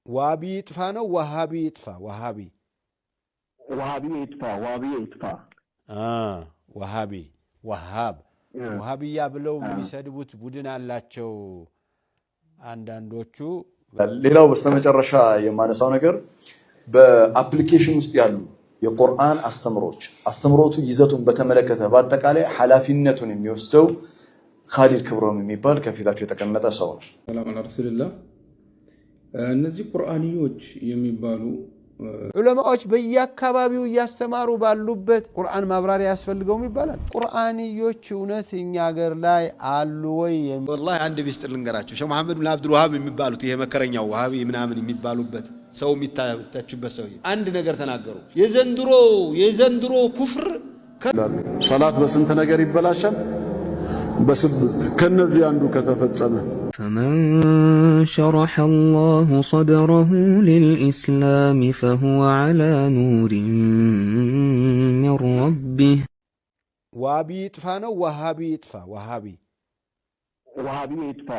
ዋቢ ይጥፋ ነው ወሃቢ ይጥፋ ወሃቢ ይጥፋ ወሃቢ ወሃቢያ ብለው የሚሰድቡት ቡድን አላቸው አንዳንዶቹ። ሌላው በስተመጨረሻ የማነሳው ነገር በአፕሊኬሽን ውስጥ ያሉ የቁርአን አስተምሮቱ ይዘቱን በተመለከተ በአጠቃላይ ኃላፊነቱን የሚወስደው ኻሊድ ክብሮም የሚባል ከፊታቸው የተቀመጠ ሰው ነው። ሰላም አለ ረሱልላህ። እነዚህ ቁርአንዮች የሚባሉ ዑለማዎች በየአካባቢው እያስተማሩ ባሉበት ቁርአን ማብራሪያ ያስፈልገውም ይባላል። ቁርአንዮች እውነት እኛ ሀገር ላይ አሉ ወይ? ወላሂ አንድ ቢስጥር ልንገራችሁ። ሼህ መሐመድ ብን አብዱል ወሃብ የሚባሉት ይሄ መከረኛው ወሃቢ ምናምን የሚባሉበት ሰው የሚታችበት ሰው አንድ ነገር ተናገሩ። የዘንድሮ ኩፍር ሶላት በስንት ነገር ይበላሻል? በስብት ከነዚህ አንዱ ከተፈጸመ فمن شرح الله صدره للإسلام فهو على نور من ربه. ዋቢ ይጥፋ ነው ወሃቢ ይጥፋ ወሃቢ ይጥፋ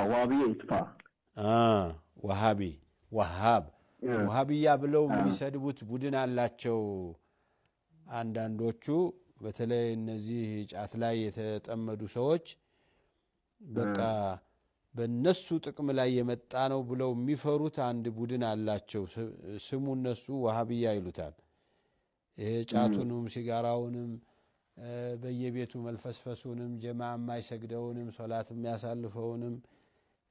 ወሃቢያ ብለው የሚሰድቡት ቡድን አላቸው አንዳንዶቹ። በተለይ እነዚህ ጫት ላይ የተጠመዱ ሰዎች በቃ በነሱ ጥቅም ላይ የመጣ ነው ብለው የሚፈሩት አንድ ቡድን አላቸው። ስሙ እነሱ ወሃቢያ ይሉታል። ይሄ ጫቱንም ሲጋራውንም በየቤቱ መልፈስፈሱንም ጀማዓ የማይሰግደውንም ሶላት የሚያሳልፈውንም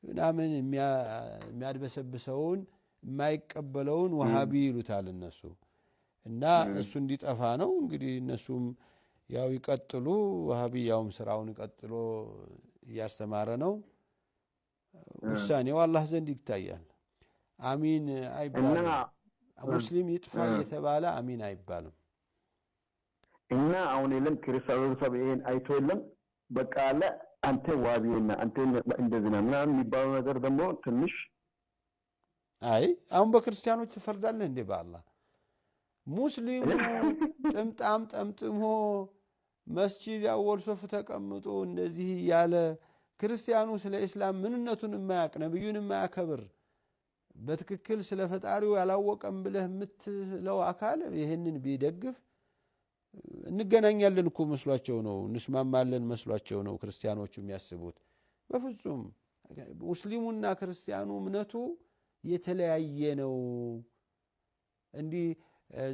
ምናምን የሚያድበሰብሰውን የማይቀበለውን ወሃቢ ይሉታል እነሱ። እና እሱ እንዲጠፋ ነው እንግዲህ እነሱም ያው ይቀጥሉ። ወሃቢያውም ስራውን ቀጥሎ እያስተማረ ነው። ውሳኔው አላህ ዘንድ ይታያል። አሚን አይባልም። ሙስሊም ይጥፋ እየተባለ አሚን አይባልም። እና አሁን የለም ክርስቲያኑ ሰብኤን አይቶ የለም በቃ አለ አንተ ዋቢና አንተ እንደዚህ ነው ምናምን የሚባለው ነገር ደግሞ ትንሽ አይ አሁን በክርስቲያኖች ትፈርዳለህ እንዴ? በአላህ ሙስሊሙ ጥምጣም ጠምጥሞ መስጂድ ያወል ሶፍ ተቀምጦ እንደዚህ ያለ ክርስቲያኑ ስለ እስላም ምንነቱን የማያውቅ ነብዩን የማያከብር በትክክል ስለ ፈጣሪው ያላወቀም ብለህ የምትለው አካል ይሄንን ቢደግፍ እንገናኛለን እኮ መስሏቸው ነው፣ እንስማማለን መስሏቸው ነው ክርስቲያኖቹ የሚያስቡት። በፍጹም ሙስሊሙና ክርስቲያኑ እምነቱ የተለያየ ነው። እንዲህ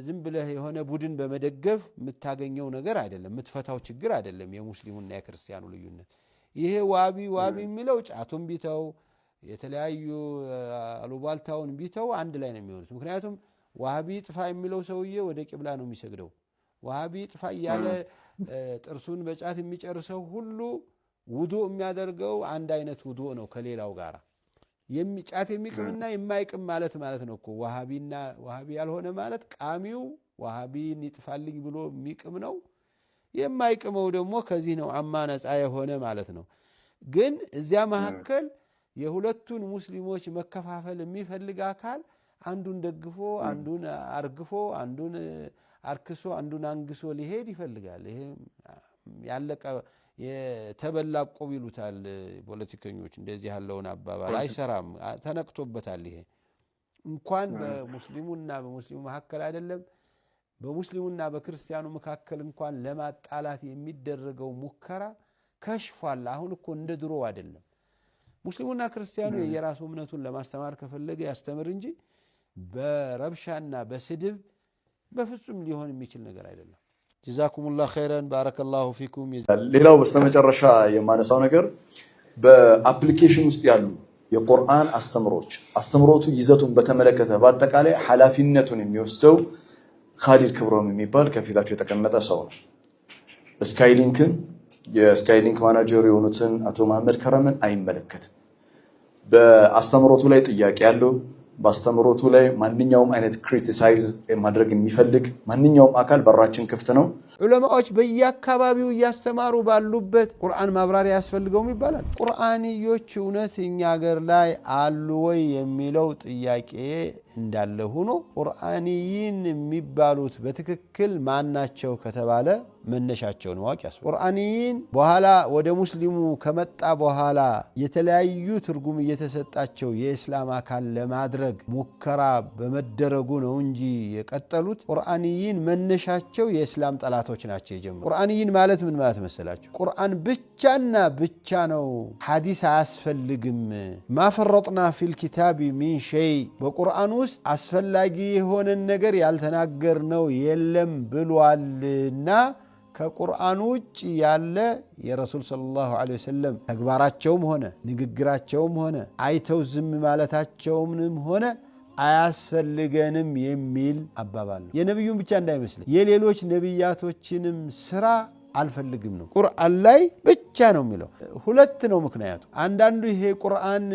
ዝም ብለህ የሆነ ቡድን በመደገፍ የምታገኘው ነገር አይደለም፣ የምትፈታው ችግር አይደለም የሙስሊሙና የክርስቲያኑ ልዩነት። ይሄ ዋቢ የሚለው ጫቱን ቢተው የተለያዩ አሉባልታውን ቢተው አንድ ላይ ነው የሚሆኑት። ምክንያቱም ዋሃቢ ጥፋ የሚለው ሰውዬ ወደ ቂብላ ነው የሚሰግደው። ዋሃቢ ጥፋ ያለ ጥርሱን በጫት የሚጨርሰው ሁሉ ውዱእ የሚያደርገው አንድ አይነት ውዱእ ነው ከሌላው ጋር። ጫት የሚቅምና የማይቅም ማለት ነው እኮ ዋሃቢ ያልሆነ ማለት ቃሚው ዋሃቢን ይጥፋልኝ ብሎ የሚቅም ነው። የማይቅመው ደግሞ ከዚህ ነው አማ ነፃ የሆነ ማለት ነው። ግን እዚያ መካከል የሁለቱን ሙስሊሞች መከፋፈል የሚፈልግ አካል አንዱን ደግፎ አንዱን አርግፎ አንዱን አርክሶ አንዱን አንግሶ ሊሄድ ይፈልጋል። ይሄ ያለቀ የተበላ ቆብ ይሉታል ፖለቲከኞች። እንደዚህ ያለውን አባባል አይሰራም፣ ተነቅቶበታል። ይሄ እንኳን በሙስሊሙና በሙስሊሙ መካከል አይደለም በሙስሊሙና በክርስቲያኑ መካከል እንኳን ለማጣላት የሚደረገው ሙከራ ከሽፏል። አሁን እኮ እንደ ድሮ አይደለም። ሙስሊሙና ክርስቲያኑ የራሱ እምነቱን ለማስተማር ከፈለገ ያስተምር እንጂ በረብሻና በስድብ በፍጹም ሊሆን የሚችል ነገር አይደለም። ጀዛኩሙላህ ኸይረን ባረከላሁ ፊኩም። ሌላው በስተመጨረሻ የማነሳው ነገር በአፕሊኬሽን ውስጥ ያሉ የቁርአን አስተምሮቱ ይዘቱን በተመለከተ በአጠቃላይ ኃላፊነቱን የሚወስደው ኻሊድ ክብሮም የሚባል ከፊታቸው የተቀመጠ ሰው ነው። የስካይሊንክ ማናጀር የሆኑትን አቶ መሐመድ ከረምን አይመለከትም። በአስተምሮቱ ላይ ጥያቄ ያለው በአስተምሮቱ ላይ ማንኛውም አይነት ክሪቲሳይዝ ማድረግ የሚፈልግ ማንኛውም አካል በራችን ክፍት ነው። ዑለማዎች በየአካባቢው እያስተማሩ ባሉበት ቁርአን ማብራሪያ ያስፈልገውም ይባላል። ቁርአንዮች እውነት እኛ ሀገር ላይ አሉ ወይ የሚለው ጥያቄ እንዳለ ሆኖ ቁርአንይን የሚባሉት በትክክል ማናቸው ከተባለ መነሻቸውን ማወቅ ያስፈልጋል። ቁርአንይን በኋላ ወደ ሙስሊሙ ከመጣ በኋላ የተለያዩ ትርጉም እየተሰጣቸው የእስላም አካል ለማድረግ ሙከራ በመደረጉ ነው እንጂ የቀጠሉት ቁርአንይን መነሻቸው የእስላም ጠላቶች ናቸው የጀመሩት። ቁርአንይን ማለት ምን ማለት መሰላችሁ? ቁርአን ብቻና ብቻ ነው፣ ሐዲስ አያስፈልግም። ማፈረጥና ፊል ኪታቢ ሚን ሸይ፣ በቁርአን ውስጥ አስፈላጊ የሆነን ነገር ያልተናገርነው የለም ብሏልና ከቁርአን ውጭ ያለ የረሱል ሰለላሁ ዐለይሂ ወሰለም ተግባራቸውም ሆነ ንግግራቸውም ሆነ አይተው ዝም ማለታቸውም ሆነ አያስፈልገንም የሚል አባባል ነው። የነብዩን ብቻ እንዳይመስል የሌሎች ነብያቶችንም ስራ አልፈልግም ነው። ቁርአን ላይ ብቻ ነው የሚለው። ሁለት ነው ምክንያቱ። አንዳንዱ ይሄ ቁርአን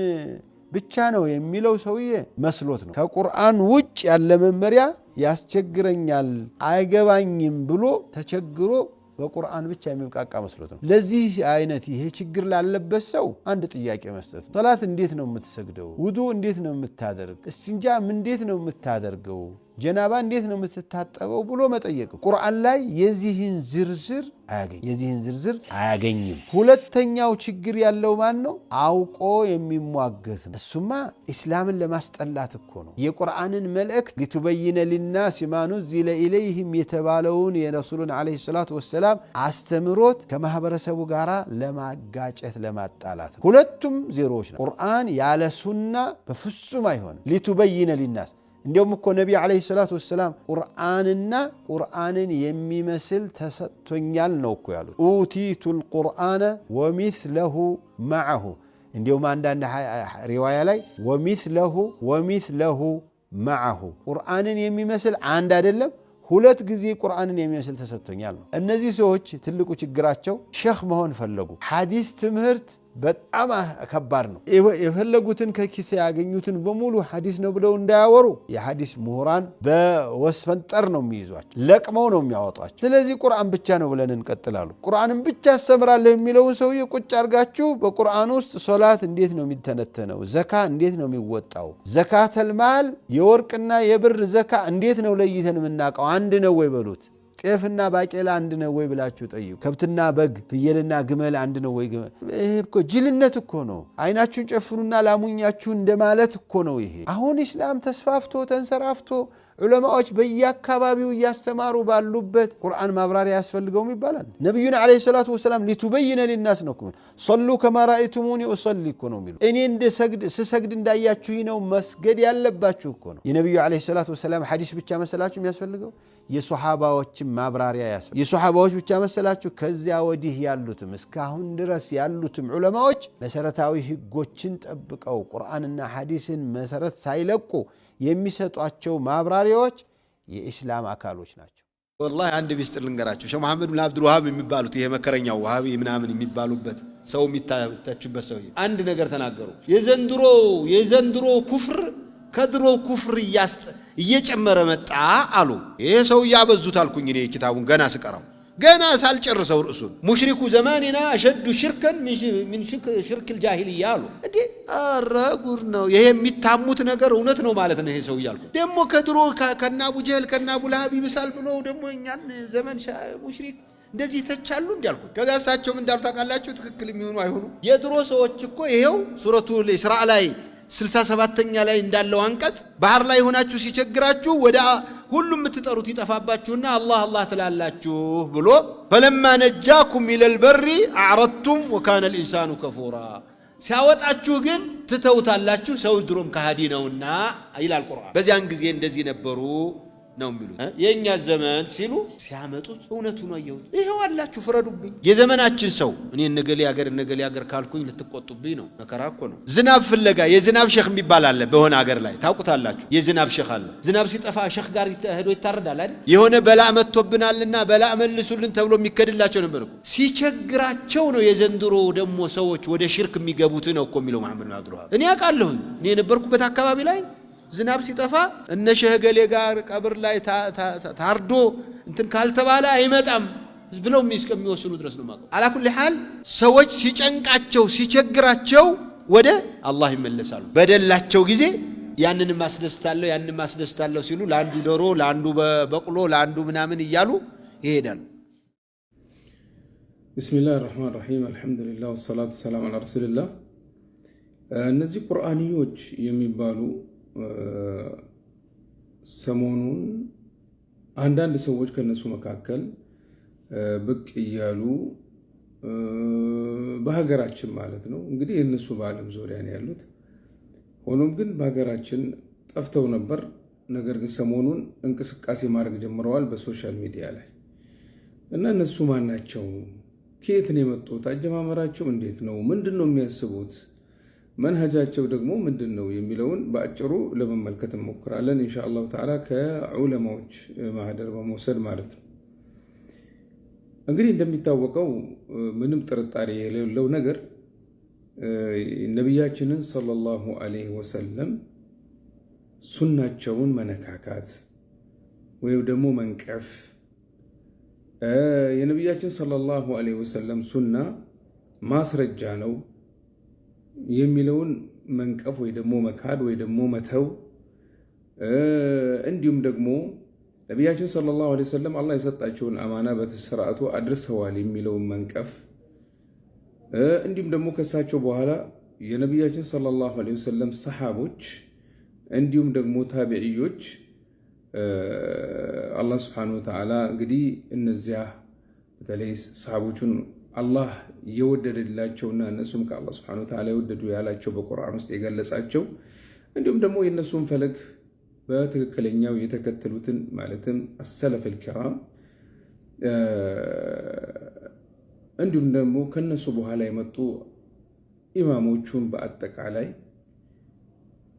ብቻ ነው የሚለው ሰውዬ መስሎት ነው። ከቁርአን ውጭ ያለ መመሪያ ያስቸግረኛል አይገባኝም ብሎ ተቸግሮ በቁርአን ብቻ የሚብቃቃ መስሎት ነው። ለዚህ አይነት ይሄ ችግር ላለበት ሰው አንድ ጥያቄ መስጠት ነው። ሶላት እንዴት ነው የምትሰግደው? ውዱ እንዴት ነው የምታደርግ? እስቲንጃ እንዴት ነው የምታደርገው? ጀናባ እንዴት ነው የምትታጠበው ብሎ መጠየቅ። ቁርአን ላይ የዚህን ዝርዝር አያገኝም። ሁለተኛው ችግር ያለው ማን ነው? አውቆ የሚሟገት ነው። እሱማ ኢስላምን ለማስጠላት እኮ ነው። የቁርአንን መልእክት ሊቱበይነ ሊናስ ማ ኑዚለ ኢለይሂም የተባለውን የረሱሉን ዓለይሂ ሰላቱ ወሰላም አስተምሮት ከማህበረሰቡ ጋር ለማጋጨት ለማጣላት። ሁለቱም ዜሮዎች ነው። ቁርአን ያለ ሱና በፍጹም አይሆንም። ሊቱበይነ ሊናስ እንዲሁም እኮ ነቢ ዓለይሂ ሰላቱ ወሰላም ቁርአንና ቁርአንን የሚመስል ተሰጥቶኛል ነው እኮ ያሉት። ኡቲቱል ቁርአነ ወሚስለሁ መዐሁ። እንዲሁም አንዳንድ ሪዋያ ላይ ወሚስለሁ መዐሁ። ቁርአንን የሚመስል አንድ አይደለም ሁለት ጊዜ ቁርአንን የሚመስል ተሰጥቶኛል ነው። እነዚህ ሰዎች ትልቁ ችግራቸው ሼኽ መሆን ፈለጉ። ሐዲስ ትምህርት በጣም ከባድ ነው። የፈለጉትን ከኪስ ያገኙትን በሙሉ ሐዲስ ነው ብለው እንዳያወሩ የሐዲስ ምሁራን በወስፈንጠር ነው የሚይዟቸው፣ ለቅመው ነው የሚያወጧቸው። ስለዚህ ቁርአን ብቻ ነው ብለን እንቀጥላሉ። ቁርአንን ብቻ አስተምራለሁ የሚለውን ሰውዬ ቁጭ አድርጋችሁ በቁርአን ውስጥ ሶላት እንዴት ነው የሚተነተነው? ዘካ እንዴት ነው የሚወጣው? ዘካተል ማል የወርቅና የብር ዘካ እንዴት ነው ለይተን የምናውቀው? አንድ ነው ወይ በሉት። ጤፍና ባቄላ አንድ ነው ወይ ብላችሁ ጠይቁ። ከብትና በግ ፍየልና ግመል አንድ ነው ወይ? ይሄ እኮ ጅልነት እኮ ነው። አይናችሁን ጨፍኑና ላሙኛችሁ እንደማለት እኮ ነው። ይሄ አሁን ኢስላም ተስፋፍቶ ተንሰራፍቶ ዑለማዎች በየአካባቢው እያስተማሩ ባሉበት ቁርአን ማብራሪያ ያስፈልገውም ይባላል። ነብዩና አለይሂ ሰላቱ ወሰላም ሊቱበይነ ሊናስ ነው እኮ ሶሉ ከማ ረአይቱሙኒ ኡሰሊ እኮ ነው የሚሉ። እኔ ስሰግድ እንዳያችሁ ነው መስገድ ያለባችሁ እኮ ነው። የነብዩ አለይሂ ሰላቱ ወሰላም ሐዲስ ብቻ መሰላችሁ የሚያስፈልገው? የሱሐባዎችም ማብራሪያ ያስፈልጋል። የሱሐባዎች ብቻ መሰላችሁ? ከዚያ ወዲህ ያሉትም እስካሁን ድረስ ያሉትም ዑለማዎች መሰረታዊ ህጎችን ጠብቀው ቁርአንና ሐዲስን መሰረት ሳይለቁ የሚሰጧቸው ማብራሪያዎች የኢስላም አካሎች ናቸው። ወላሂ አንድ ሚስጥር ልንገራችሁ። ሼህ መሐመድ ብን አብዱል ወሃብ የሚባሉት ይሄ መከረኛው ወሃቢ ምናምን የሚባሉበት ሰው የሚታችበት ሰው አንድ ነገር ተናገሩ። የዘንድሮ ኩፍር ከድሮ ኩፍር እየጨመረ መጣ አሉ። ይሄ ሰው ያበዙት አልኩኝ እኔ ኪታቡን ገና ስቀራው ገና ሳልጨርሰው ርዕሱን ሙሽሪኩ ዘማኒና አሸዱ ሽርከን ምን ሽርክ الجاهليه አሉ። እንዴ ኧረ ጉድ ነው ይሄ። የሚታሙት ነገር እውነት ነው ማለት ነው። ይሄ ሰው ያልኩ ደግሞ ከድሮ ከና አቡ ጀህል ከና አቡ ለሃብ ይብሳል ብሎ ደግሞ እኛን ዘመን ሙሽሪክ እንደዚህ ተቻሉ እንዲያልኩ ከዛ እሳቸውም እንዳሉ ታውቃላችሁ። ትክክል የሚሆኑ አይሆኑ የድሮ ሰዎች እኮ ይሄው ሱረቱል ኢስራ ላይ 67ኛ ላይ እንዳለው አንቀጽ ባህር ላይ ሆናችሁ ሲቸግራችሁ ወደ ሁሉም የምትጠሩት ይጠፋባችሁና አላህ አላህ ትላላችሁ ብሎ ፈለማ ነጃኩም ኢለል በሪ አዕረድቱም ወካነ الانسان ከፉራ ሲያወጣችሁ ግን ትተውታላችሁ ሰው ድሮም ከሃዲ ነውና ይላል ቁርአን። በዚያን ጊዜ እንደዚህ ነበሩ ነው የሚሉት። የኛ ዘመን ሲሉ ሲያመጡት እውነቱ ነው። ይሄው አላችሁ ፍረዱብኝ። የዘመናችን ሰው እኔ ነገሌ ሀገር ካልኩኝ ልትቆጡብኝ ነው። መከራ እኮ ነው። ዝናብ ፍለጋ የዝናብ ሼኽ የሚባል አለ በሆነ ሀገር ላይ ታውቁታላችሁ። የዝናብ ሼኽ አለ። ዝናብ ሲጠፋ ሼኽ ጋር ሄዶ ይታረዳል አይደል? የሆነ በላእ መጥቶብናልና በላእ መልሱልን ተብሎ የሚከድላቸው ነበር እኮ። ሲቸግራቸው ነው የዘንድሮ ደግሞ ሰዎች ወደ ሽርክ የሚገቡት ነው እኮ የሚለው መሐመድ ብን አብዱል ወሃብ። እኔ አውቃለሁኝ። እኔ የነበርኩበት አካባቢ ላይ ዝናብ ሲጠፋ እነ ሼህ ገሌ ጋር ቀብር ላይ ታርዶ እንትን ካልተባለ አይመጣም ብለው እስከሚወስኑ ድረስ ነው ማለት። አላኩል ሐል ሰዎች ሲጨንቃቸው ሲቸግራቸው ወደ አላህ ይመለሳሉ። በደላቸው ጊዜ ያንንም ማስደስታለሁ ሲሉ ለአንዱ ዶሮ ለአንዱ በቅሎ ለአንዱ ምናምን እያሉ ይሄዳሉ። ቢስሚላህ ራህማን ራሂም አልሐምዱሊላህ ወሰላቱ ሰላም አላ ረሱልላህ። እነዚህ ቁርአንዮች የሚባሉ ሰሞኑን አንዳንድ ሰዎች ከነሱ መካከል ብቅ እያሉ በሀገራችን ማለት ነው እንግዲህ እነሱ በዓለም ዙሪያ ነው ያሉት። ሆኖም ግን በሀገራችን ጠፍተው ነበር። ነገር ግን ሰሞኑን እንቅስቃሴ ማድረግ ጀምረዋል በሶሻል ሚዲያ ላይ እና እነሱ ማን ናቸው? ከየት ነው የመጡት? አጀማመራቸው እንዴት ነው? ምንድን ነው የሚያስቡት? መንሀጃቸው ደግሞ ምንድን ነው የሚለውን በአጭሩ ለመመልከት እንሞክራለን ኢንሻአላሁ ተዓላ ከዑለማዎች ማህደር በመውሰድ ማለት ነው። እንግዲህ እንደሚታወቀው ምንም ጥርጣሬ የሌለው ነገር ነቢያችንን ሰለላሁ ዐለይሂ ወሰለም ሱናቸውን መነካካት ወይም ደግሞ መንቀፍ የነቢያችን ሰለላሁ ዐለይሂ ወሰለም ሱና ማስረጃ ነው የሚለውን መንቀፍ ወይ ደግሞ መካድ ወይ ደግሞ መተው፣ እንዲሁም ደግሞ ነቢያችን ሰለላሁ ዐለይሂ ወሰለም አላህ የሰጣቸውን አማና በስርዓቱ አድርሰዋል የሚለውን መንቀፍ፣ እንዲሁም ደግሞ ከሳቸው በኋላ የነቢያችን ሰለላሁ ዐለይሂ ወሰለም ሰሓቦች እንዲሁም ደግሞ ታቢዕዮች አላህ ስብሓነሁ ወተዓላ እንግዲህ እነዚያ በተለይ ሰሓቦቹን አላህ የወደደላቸውና እነሱም ከአላህ ስብሓነሁ ወተዓላ የወደዱ ያላቸው በቁርአን ውስጥ የገለጻቸው እንዲሁም ደግሞ የእነሱን ፈለግ በትክክለኛው የተከተሉትን ማለትም አሰለፈል ኪራም እንዲሁም ደግሞ ከነሱ በኋላ የመጡ ኢማሞቹን በአጠቃላይ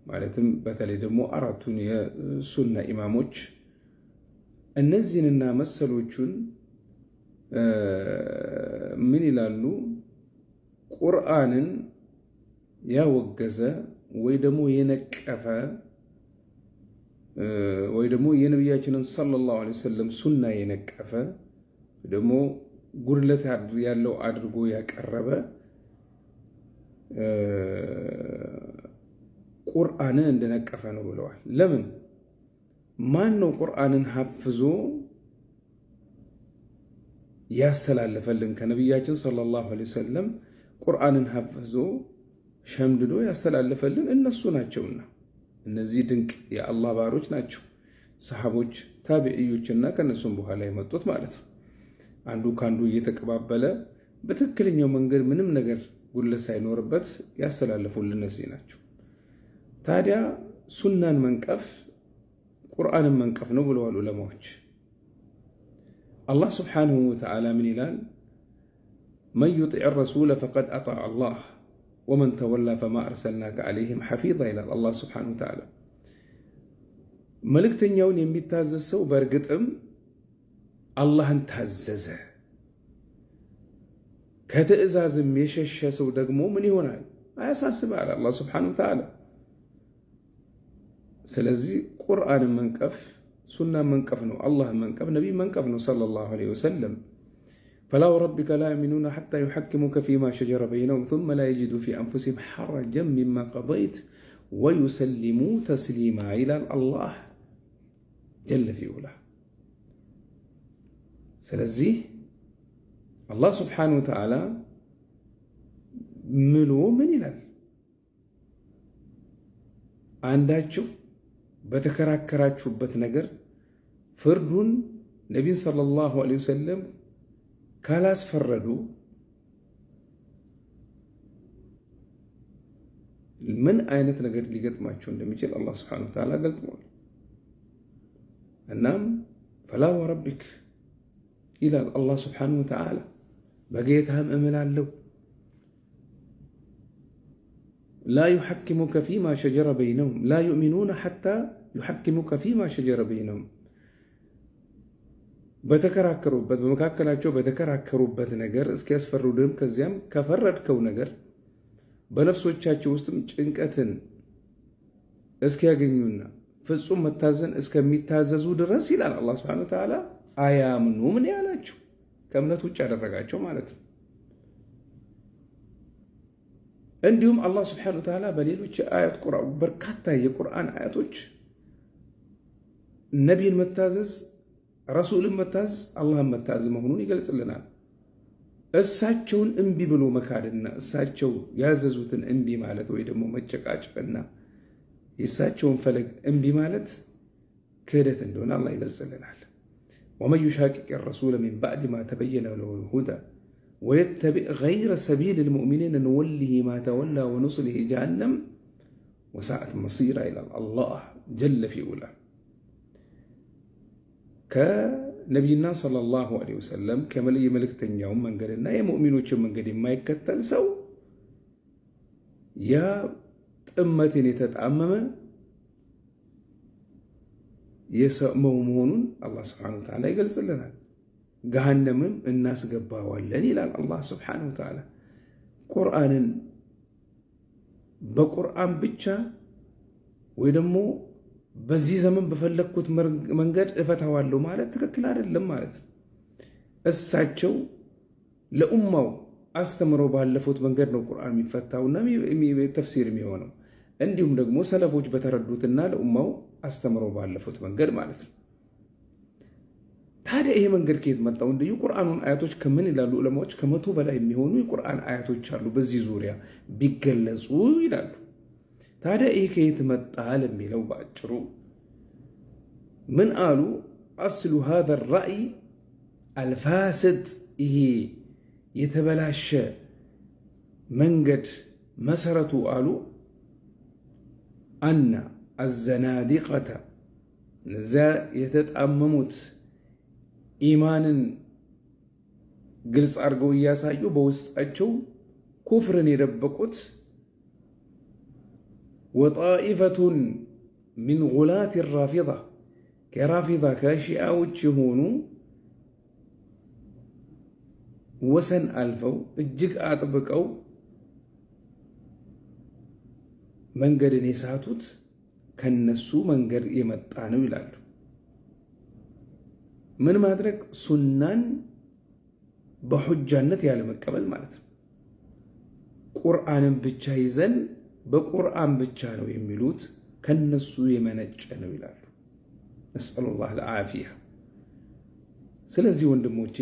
ማለትም በተለይ ደግሞ አራቱን የሱና ኢማሞች እነዚህንና መሰሎቹን ምን ይላሉ? ቁርአንን ያወገዘ ወይ ደግሞ የነቀፈ ወይ ደግሞ የነቢያችንን ሰለላሁ ዐለይሂ ወሰለም ሱና የነቀፈ ደግሞ ጉድለት ያለው አድርጎ ያቀረበ ቁርአንን እንደነቀፈ ነው ብለዋል። ለምን? ማን ነው ቁርአንን ሐፍዞ ያስተላለፈልን? ከነቢያችን ሰለላሁ ዐለይሂ ወሰለም ቁርአንን ሐፍዞ ሸምድዶ ያስተላለፈልን እነሱ ናቸውና እነዚህ ድንቅ የአላህ ባሮች ናቸው። ሰሃቦች፣ ታቢዕዮችና ከነሱም በኋላ የመጡት ማለት ነው። አንዱ ካንዱ እየተቀባበለ በትክክለኛው መንገድ ምንም ነገር ጉድለት ሳይኖርበት ያስተላለፉልን እነዚህ ናቸው። ታዲያ ሱናን መንቀፍ ቁርአንን መንቀፍ ነው ብለዋል ዑለማዎች። አላህ ስብሓንሁ ወተዓላ ምን ይላል? መን ዩጢዕ ረሱለ ፈቀድ አጣዕ አላህ ወመን ተወላ ፈማ አርሰልናከ ዐለይሂም ሐፊዛ ይላል አላህ ስብሓንሁ ወተዓላ። መልእክተኛውን የሚታዘዝ ሰው በእርግጥም አላህን ታዘዘ። ከትእዛዝም የሸሸ ሰው ደግሞ ምን ይሆናል? አያሳስብ አለ አላህ ስብሓንሁ ወተዓላ። ስለዚህ ቁርአንን መንቀፍ ሱናን መንቀፍ ነው፣ አላህን መንቀፍ ነቢይ መንቀፍ ነው ሰለላሁ ዐለይሂ ወሰለም። ፈላ ወረቢከ ላ ዩእሚኑነ ሐታ ዩሐኪሙከ ፊማ ሸጀረ በይነሁም ሱመ ላ የጅዱ ፊ አንፉሲሂም ሐረጀን ሚማ ቀደይተ ወዩሰሊሙ ተስሊማ ይላል አላህ ጀለ ፊ ዑላ። ስለዚህ አላህ ስብሓነሁ ወተዓላ ምሎ ምን ይላል? አንዳችሁ በተከራከራችሁበት ነገር ፍርዱን ነቢን ሰለላሁ ዐለይሂ ወሰለም ካላስፈረዱ ምን አይነት ነገር ሊገጥማቸው እንደሚችል አላህ ስብሓነሁ ወተዓላ ገልጿል። እናም ፈላ ወረቢክ ይላል አላህ ስብሓነሁ ወተዓላ፣ በጌታህም እምላለሁ ላ ዩሐኪሙከ ፊማ ሸጀረ በይነሁም ላ ዩእሚኑነ ሐታ ዩሐኪሙከ ፊማ ሸጀረ በይነሁም። በተከራከሩበት በመካከላቸው በተከራከሩበት ነገር እስኪያስፈርዱህም ከዚያም ከፈረድከው ነገር በነፍሶቻቸው ውስጥም ጭንቀትን እስኪያገኙና ፍጹም መታዘን እስከሚታዘዙ ድረስ ይላል አላህ ሱብሓነሁ ወተዓላ አያምኑ ምን ያላቸው ከእምነት ውጭ ያደረጋቸው ማለት ነው። እንዲሁም አላህ ሱብሓነሁ ወተዓላ በሌሎች አያት በርካታ የቁርአን አያቶች ነቢይን መታዘዝ ረሱልን መታዘዝ አላህን መታዘዝ መሆኑን ይገልጽልናል። እሳቸውን እምቢ ብሎ መካድና እሳቸው ያዘዙትን እምቢ ማለት ወይ ደግሞ መጨቃጨቅና የእሳቸውን ፈለግ እምቢ ማለት ክህደት እንደሆነ አላህ ይገልጽልናል። ወመን ዩሻቂቅ ረሱለ ሚን ባዕድ ማ ተበየነ ለሁል ሁዳ ወየተቢዕ ገይረ ሰቢል ልሙእሚኒን ንወሊሂ ማ ተወላ ወኑስሊሂ ጀሃነም ወሳአት መሲራ ይላል አላህ ጀለ ፊ ዑላ። ከነቢይና ሰለላሁ ዐለይሂ ወሰለም የመልእክተኛውን መንገድና የሙእሚኖችን መንገድ የማይከተል ሰው ያ ጥመትን የተጣመመ የሰመው መሆኑን አላህ ስብሓነሁ ወተዓላ ይገልጽልናል። ገሃነምም እናስገባዋለን ይላል አላህ ስብሓነሁ ወተዓላ። ቁርአንን በቁርአን ብቻ ወይ ደግሞ በዚህ ዘመን በፈለግኩት መንገድ እፈታዋለሁ ማለት ትክክል አይደለም ማለት ነው። እሳቸው ለኡማው አስተምረው ባለፉት መንገድ ነው ቁርአን የሚፈታውና ተፍሲር የሚሆነው። እንዲሁም ደግሞ ሰለፎች በተረዱትና ለኡማው አስተምረው ባለፉት መንገድ ማለት ነው። ታዲያ ይሄ መንገድ ከየት መጣው? እንደ የቁርአኑን አያቶች ከምን ይላሉ ዑለማዎች? 100 በላይ የሚሆኑ የቁርአን አያቶች አሉ በዚህ ዙሪያ ቢገለጹ ይላሉ። ታዲያ ይሄ ከየት መጣ ለሚለው ባጭሩ ምን አሉ? አስሉ هذا الرأي الفاسد ይሄ የተበላሸ መንገድ መሰረቱ አሉ አና አዘናዲቀተ እነዛ የተጣመሙት ኢማንን ግልጽ አድርገው እያሳዩ በውስጣቸው ኩፍርን የደበቁት ወጣኢፈቱን ሚን ጉላት ራፊዳ ከራፊዳ ከሺዓዎች የሆኑ ወሰን አልፈው እጅግ አጥብቀው መንገድን የሳቱት ከነሱ መንገድ የመጣ ነው ይላሉ። ምን ማድረግ? ሱናን በሁጃነት ያለ መቀበል ማለት ነው። ቁርአንን ብቻ ይዘን በቁርአን ብቻ ነው የሚሉት ከነሱ የመነጨ ነው ይላሉ። ነስአሉላህ አልዓፊያ። ስለዚህ ወንድሞቼ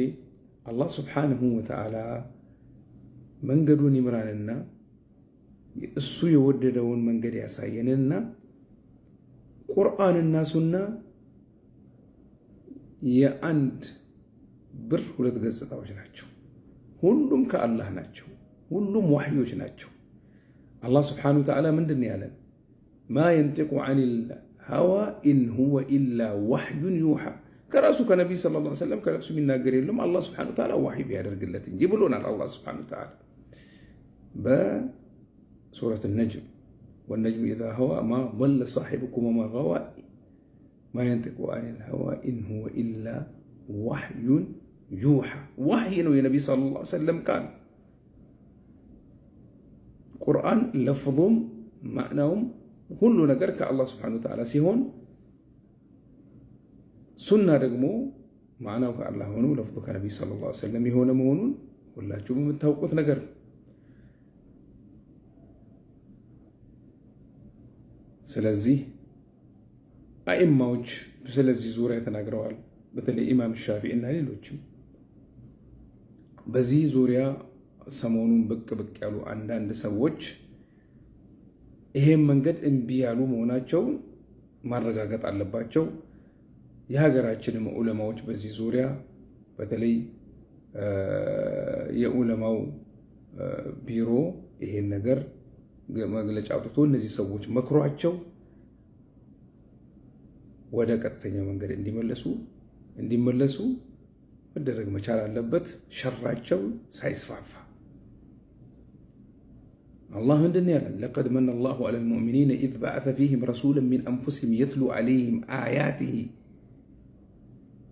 አላህ ስብሓንሁ ወተዓላ መንገዱን ይምራንና እሱ የወደደውን መንገድ ያሳየንና ቁርአንና ሱና የአንድ ብር ሁለት ገጽታዎች ናቸው። ሁሉም ከአላህ ናቸው። ሁሉም ዋህዮች ናቸው። አላህ ስብሓንሁ ወተዓላ ምንድን ያለን? ማ የንጢቁ ዐኒል ሀዋ ኢን ሁወ ኢላ ዋህዩን ዩሓ። ከራሱ ከነቢይ ሰለላሁ ዐለይሂ ወሰለም ከነፍሱ የሚናገር የለም አላህ ስብሓንሁ ወተዓላ ዋህይ ቢያደርግለት እንጂ ብሎናል አላህ ስብሓንሁ ወተዓላ በሱረት ነጅም ወነጅም ኢዛ ሀዋ ማ ضለ ሳሒቡኩም ወማ ገዋ ማ የንጢቁ ዐኒል ሀዋ ኢን ሁወ ኢላ ዋህዩን ዩሓ። ዋህይ ነው የነቢይ ሰለላሁ ዐለይሂ ወሰለም ቃል። ቁርአን ለፍظም ማዕናውም ሁሉ ነገር ከአላህ ስብሓንሁ ወተዓላ ሲሆን ሱና ደግሞ ማዕናው ከአላህ ሆኖ ለፍظ ከነቢይ ሰለላሁ ዐለይሂ ወሰለም የሆነ መሆኑን ሁላችሁም የምታውቁት ነገር ነው። ስለዚህ አኢማዎች ስለዚህ ዙሪያ ተናግረዋል። በተለይ ኢማም ሻፊዒ እና ሌሎችም በዚህ ዙሪያ ሰሞኑን ብቅ ያሉ አንዳንድ ሰዎች ይሄን መንገድ እምቢ ያሉ መሆናቸውን ማረጋገጥ አለባቸው። የሀገራችንም ዑለማዎች በዚህ ዙሪያ በተለይ የዑለማው ቢሮ ይሄን ነገር መግለጫ አውጥቶ እነዚህ ሰዎች መክሯቸው ወደ ቀጥተኛው መንገድ እንዲመለሱ መደረግ መቻል አለበት፣ ሸራቸው ሳይስፋፋ። አላህ ምንድን ያለን? ለቀድ መነ አላሁ ዐለል ሙእሚኒነ ኢዝ በዐሰ ፊህም ረሱለን ሚን አንፉሲሂም የትሉ ዐለይሂም አያቲሂ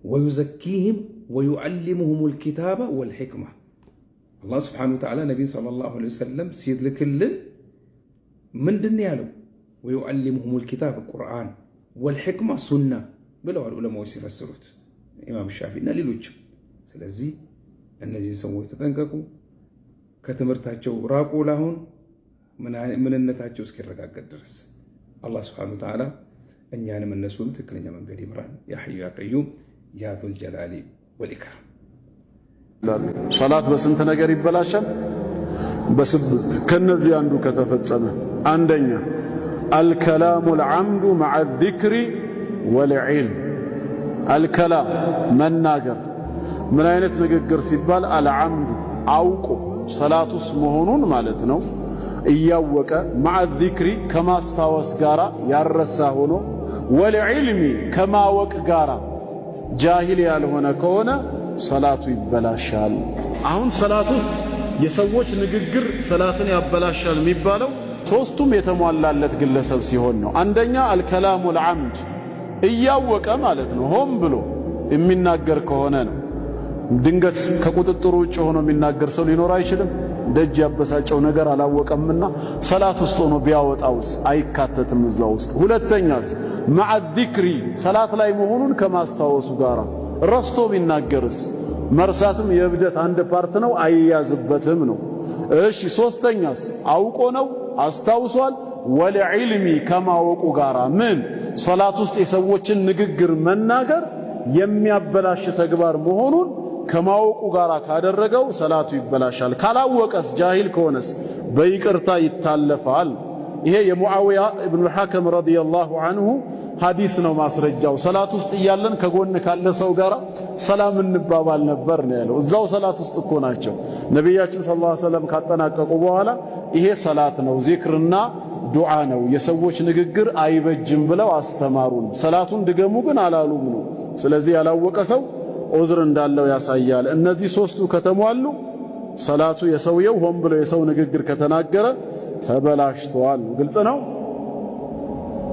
ወዩዘኪህም ወዩዐሊሙሁሙል ኪታበ ወልሒክማ። አላህ ስብሓነሁ ወተዓላ ነቢይ ሰለላሁ ዐለይሂ ወሰለም ሲልክልን ምንድን ያለው? ወዩዐሊሙሁሙል ኪታበ ቁርአን ወልሒክማ ሱና ብለዋል ዑለማዎች ሲፈስሩት፣ ኢማም ሻፊዒ እና ሌሎችም። ስለዚህ እነዚህ ሰዎች ተጠንቀቁ፣ ከትምህርታቸው ራቁ፣ ላሁን ምንነታቸው እስኪረጋገጥ ድረስ። አላህ ስብሓነሁ ወተዓላ እኛንም እነሱን ትክክለኛ መንገድ ይምራን። ያ ሐዩ ያ ቀዩም ያ ዙል ጀላሊ ወልኢክራም። ሰላት በስንት ነገር ይበላሻል? በስብት ከነዚህ አንዱ ከተፈጸመ አንደኛ الكلام العمد مع الذكر والعلم الكلام መናገር ምን አይነት ንግግር ሲባል العمد አውቆ ሰላቱስ መሆኑን ማለት ነው እያወቀ مع الذكر ከማስታወስ ጋራ ያረሳ ሆኖ والعلم ከማወቅ ጋራ ጃሂል ያልሆነ ከሆነ ሰላቱ ይበላሻል። አሁን ሰላቱስ የሰዎች ንግግር ሰላትን ያበላሻል የሚባለው ሶስቱም የተሟላለት ግለሰብ ሲሆን ነው። አንደኛ الكلام العمد እያወቀ ማለት ነው ሆን ብሎ የሚናገር ከሆነ ነው። ድንገት ከቁጥጥሩ ውጭ ሆኖ የሚናገር ሰው ሊኖር አይችልም። ደጅ ያበሳጨው ነገር አላወቀምና ሰላት ውስጥ ሆኖ ቢያወጣውስ አይካተትም እዛ ውስጥ። ሁለተኛስ مع الذكر ሰላት ላይ መሆኑን ከማስታወሱ ጋር ረስቶ ቢናገርስ መርሳትም የብደት አንድ ፓርት ነው አይያዝበትም ነው። እሺ ሶስተኛስ አውቆ ነው አስታውሷል ወለዕልሚ ከማወቁ ጋራ ምን ሶላት ውስጥ የሰዎችን ንግግር መናገር የሚያበላሽ ተግባር መሆኑን ከማወቁ ጋራ ካደረገው ሰላቱ ይበላሻል። ካላወቀስ ጃሂል ከሆነስ በይቅርታ ይታለፋል። ይሄ የሙዓዊያ ኢብኑ ሐከም ረዲየላሁ ዐንሁ ሐዲስ ነው ማስረጃው። ሰላት ውስጥ እያለን ከጎን ካለ ሰው ጋር ሰላም እንባባል ነበር ነው ያለው። እዛው ሰላት ውስጥ እኮ ናቸው። ነብያችን ሰለላሁ ዐለይሂ ወሰለም ካጠናቀቁ በኋላ ይሄ ሰላት ነው ዚክርና ዱዓ ነው የሰዎች ንግግር አይበጅም ብለው አስተማሩን። ሰላቱን ድገሙ ግን አላሉም ነው። ስለዚህ ያላወቀ ሰው ዑዝር እንዳለው ያሳያል። እነዚህ ሶስቱ ከተሟሉ ሰላቱ የሰውየው ሆን ብሎ የሰው ንግግር ከተናገረ ተበላሽቷል። ግልጽ ነው።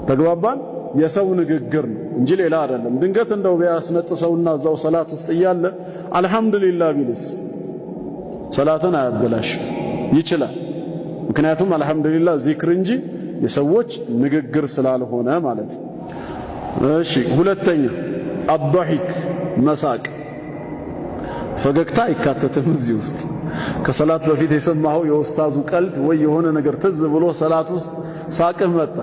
ተግባባን። የሰው ንግግር ነው እንጂ ሌላ አይደለም። ድንገት እንደው ቢያስነጥሰውና እዛው ሰላት ውስጥ እያለ አልহামዱሊላህ ቢልስ ሰላትን አያበላሽ ይችላል። ምክንያቱም አልহামዱሊላህ ዚክር እንጂ የሰዎች ንግግር ስላልሆነ ማለት ነው። እሺ ሁለተኛ الضحك መሳቅ ፈገግታ አይካተትም እዚህ ውስጥ። ከሰላት በፊት የሰማኸው የኡስታዙ ቀልድ ወይ የሆነ ነገር ትዝ ብሎ ሰላት ውስጥ ሳቅህ መጣ፣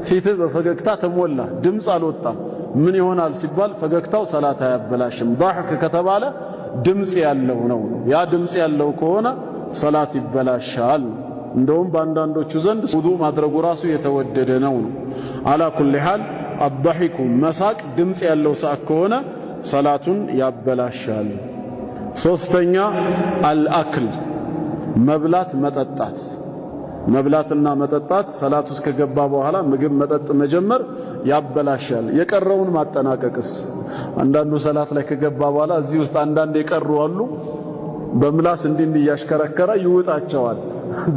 ፊትህ በፈገግታ ተሞላ፣ ድምፅ አልወጣም። ምን ይሆናል ሲባል ፈገግታው ሰላት አያበላሽም። ضحክ ከተባለ ድምፅ ያለው ነው። ያ ድምፅ ያለው ከሆነ ሰላት ይበላሻል። እንደውም በአንዳንዶቹ ዘንድ ውዱእ ማድረጉ ራሱ የተወደደ ነው። አላ ኩሊ ሐል الضحك መሳቅ ድምፅ ያለው ሳቅ ከሆነ ሰላቱን ያበላሻል። ሶስተኛ አልአክል መብላት መጠጣት። መብላትና መጠጣት ሰላት ውስጥ ከገባ በኋላ ምግብ መጠጥ መጀመር ያበላሻል። የቀረውን ማጠናቀቅስ አንዳንዱ ሰላት ላይ ከገባ በኋላ እዚህ ውስጥ አንዳንድ የቀሩ አሉ በምላስ እንዲህ ያሽከረከረ ይውጣቸዋል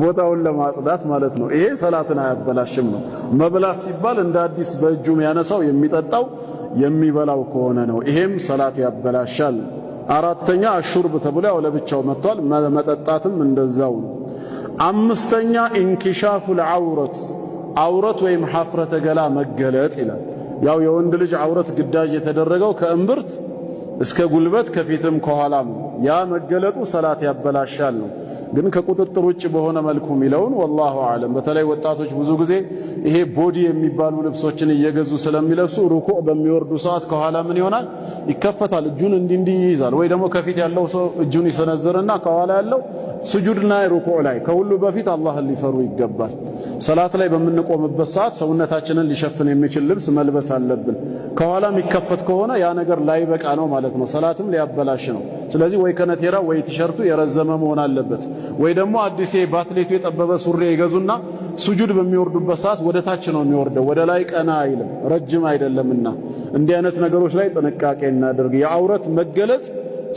ቦታውን ለማጽዳት ማለት ነው። ይሄ ሰላትን አያበላሽም ነው። መብላት ሲባል እንደ አዲስ በእጁ ያነሳው የሚጠጣው የሚበላው ከሆነ ነው። ይሄም ሰላት ያበላሻል። አራተኛ አሹርብ ተብሎ ያው ለብቻው መጥቷል። መጠጣትም እንደዛው ነው። አምስተኛ ኢንኪሻፉል ዐውረት ዐውረት ወይም ሐፍረተ ገላ መገለጥ ይላል። ያው የወንድ ልጅ ዐውረት ግዳጅ የተደረገው ከእምብርት እስከ ጉልበት ከፊትም ከኋላም ያ መገለጡ ሰላት ያበላሻል ነው። ግን ከቁጥጥር ውጭ በሆነ መልኩ ሚለውን ወላሁ አለም። በተለይ ወጣቶች ብዙ ጊዜ ይሄ ቦዲ የሚባሉ ልብሶችን እየገዙ ስለሚለብሱ ሩኩዕ በሚወርዱ ሰዓት ከኋላ ምን ይሆናል ይከፈታል፣ እጁን እንዲህ ይይዛል። ወይ ደግሞ ከፊት ያለው ሰው እጁን ይሰነዝርና ከኋላ ያለው ስጁድና ሩኩዕ ላይ። ከሁሉ በፊት አላህን ሊፈሩ ይገባል። ሰላት ላይ በምንቆምበት ሰዓት ሰውነታችንን ሊሸፍን የሚችል ልብስ መልበስ አለብን። ከኋላ የሚከፈት ከሆነ ያ ነገር ላይበቃ ነው ማለት ነው። ሰላትም ሊያበላሽ ነው። ስለዚህ ወይ ከነቴራ ወይ ቲሸርቱ የረዘመ መሆን አለበት። ወይ ደግሞ አዲስ ባትሌቱ የጠበበ ሱሪ ይገዙና ሱጁድ በሚወርዱበት ሰዓት ወደ ታች ነው የሚወርደው፣ ወደ ላይ ቀና አይልም፣ ረጅም አይደለምና እንዲህ አይነት ነገሮች ላይ ጥንቃቄ እናድርግ። የዐውረት መገለጽ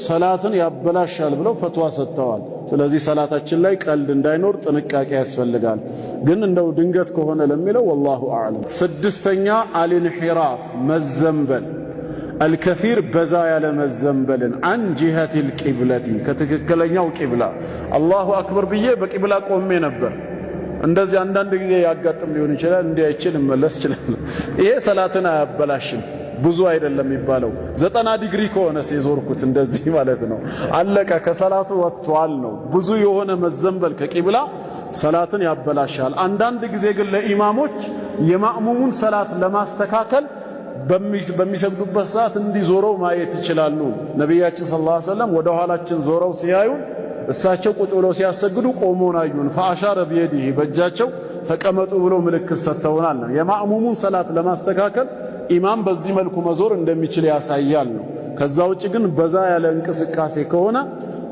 ሰላትን ያበላሻል ብለው ፈትዋ ሰጥተዋል። ስለዚህ ሰላታችን ላይ ቀልድ እንዳይኖር ጥንቃቄ ያስፈልጋል። ግን እንደው ድንገት ከሆነ ለሚለው ወላሁ አዕለም። ስድስተኛ አልንሒራፍ መዘንበል الكثير بزا ያለ መዘንበልን عن جهة القبلة ከትክክለኛው ቂብላ አላሁ አክበር ብዬ በቂብላ ቆሜ ነበር። እንደዚህ አንዳንድ ጊዜ ያጋጥም ሊሆን ይችላል። እንዲህ አይችል መለስ ይችላል። ይሄ ሰላትን አያበላሽም። ብዙ አይደለም የሚባለው 90 ዲግሪ ከሆነ ሲዞርኩት እንደዚህ ማለት ነው አለቀ፣ ከሰላቱ ወጥቷል ነው። ብዙ የሆነ መዘንበል ከቂብላ ሰላትን ያበላሻል። አንዳንድ ጊዜ ግን ለኢማሞች የማእሙሙን ሰላት ለማስተካከል በሚሰግዱበት ሰዓት እንዲዞረው ማየት ይችላሉ። ነቢያችን ሰለላሁ ዐለይሂ ወሰለም ወደ ኋላችን ዞረው ሲያዩን እሳቸው ቁጭ ብለው ሲያሰግዱ ቆመውን አዩን። ፈአሻረ ቢየዲሂ በእጃቸው ተቀመጡ ብለው ምልክት ሰጥተውናል ነው። የማእሙሙን ሰላት ለማስተካከል ኢማም በዚህ መልኩ መዞር እንደሚችል ያሳያል ነው። ከዛ ውጭ ግን በዛ ያለ እንቅስቃሴ ከሆነ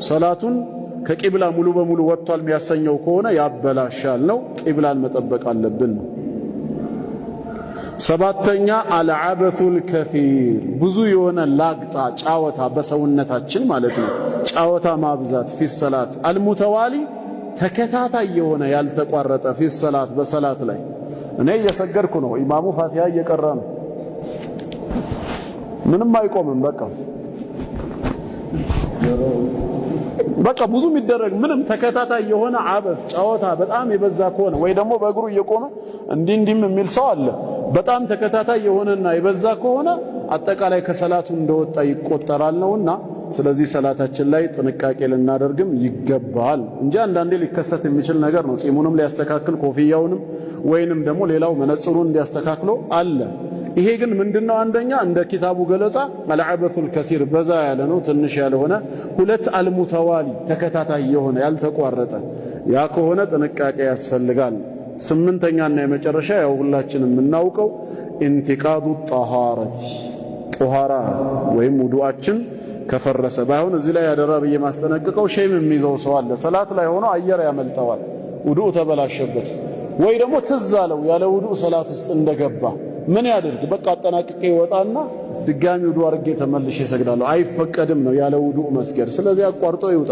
ሰላቱን ከቂብላ ሙሉ በሙሉ ወጥቷል የሚያሰኘው ከሆነ ያበላሻል ነው። ቂብላን መጠበቅ አለብን ነው። ሰባተኛ አልዓበቱል ከሲር ብዙ የሆነ ላግጣ ጫወታ በሰውነታችን ማለት ነው። ጫወታ ማብዛት ፊ ሰላት አልሙተዋሊ ተከታታይ የሆነ ያልተቋረጠ ፊ ሰላት በሰላት ላይ እኔ እየሰገድኩ ነው፣ ኢማሙ ፋቲሃ እየቀራ ነው፣ ምንም አይቆምም። በቃ ብዙ የሚደረግ ምንም ተከታታይ የሆነ አበስ ጫወታ በጣም የበዛ ከሆነ ወይ ደግሞ በእግሩ እየቆመ እንዲህም የሚል ሰው አለ። በጣም ተከታታይ የሆነና የበዛ ከሆነ አጠቃላይ ከሰላቱ እንደወጣ ይቆጠራል ነውና ስለዚህ ሰላታችን ላይ ጥንቃቄ ልናደርግም ይገባል እንጂ አንዳንዴ ሊከሰት የሚችል ነገር ነው። ጺሙንም ሊያስተካክል ኮፍያውንም ወይንም ደግሞ ሌላው መነጽሩን እንዲያስተካክሎ አለ። ይሄ ግን ምንድነው? አንደኛ እንደ ኪታቡ ገለጻ አልዓበቱል ከሲር በዛ ያለ ነው፣ ትንሽ ያልሆነ። ሁለት አልሙተዋሊ ተከታታይ የሆነ ያልተቋረጠ፣ ያ ከሆነ ጥንቃቄ ያስፈልጋል። ስምንተኛና የመጨረሻ ያው ሁላችንም የምናውቀው ኢንቲቃዱ ጣሃረት ጧሃራ ወይም ውዱአችን ከፈረሰ ባይሆን እዚህ ላይ ያደራ ብዬ ማስጠነቅቀው ሼም የሚይዘው ሰው አለ። ሰላት ላይ ሆኖ አየር ያመልጠዋል፣ ውዱኡ ተበላሸበት፣ ወይ ደግሞ ትዝ አለው ያለ ውዱእ ሰላት ውስጥ እንደገባ ምን ያድርግ? በቃ አጠናቅቄ ይወጣና ድጋሚ ውዱእ አድርጌ ተመልሼ እሰግዳለሁ። አይፈቀድም ነው ያለ ውዱእ መስገድ። ስለዚህ አቋርጦ ይውጣ።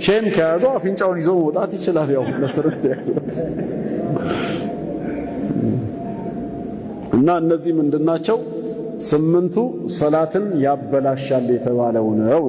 ሼም ከያዘው አፍንጫውን ይዞ መውጣት ይችላል። ያው ለስርት እና እነዚህ ምንድናቸው? ስምንቱ ሰላትን ያበላሻል የተባለው ነው።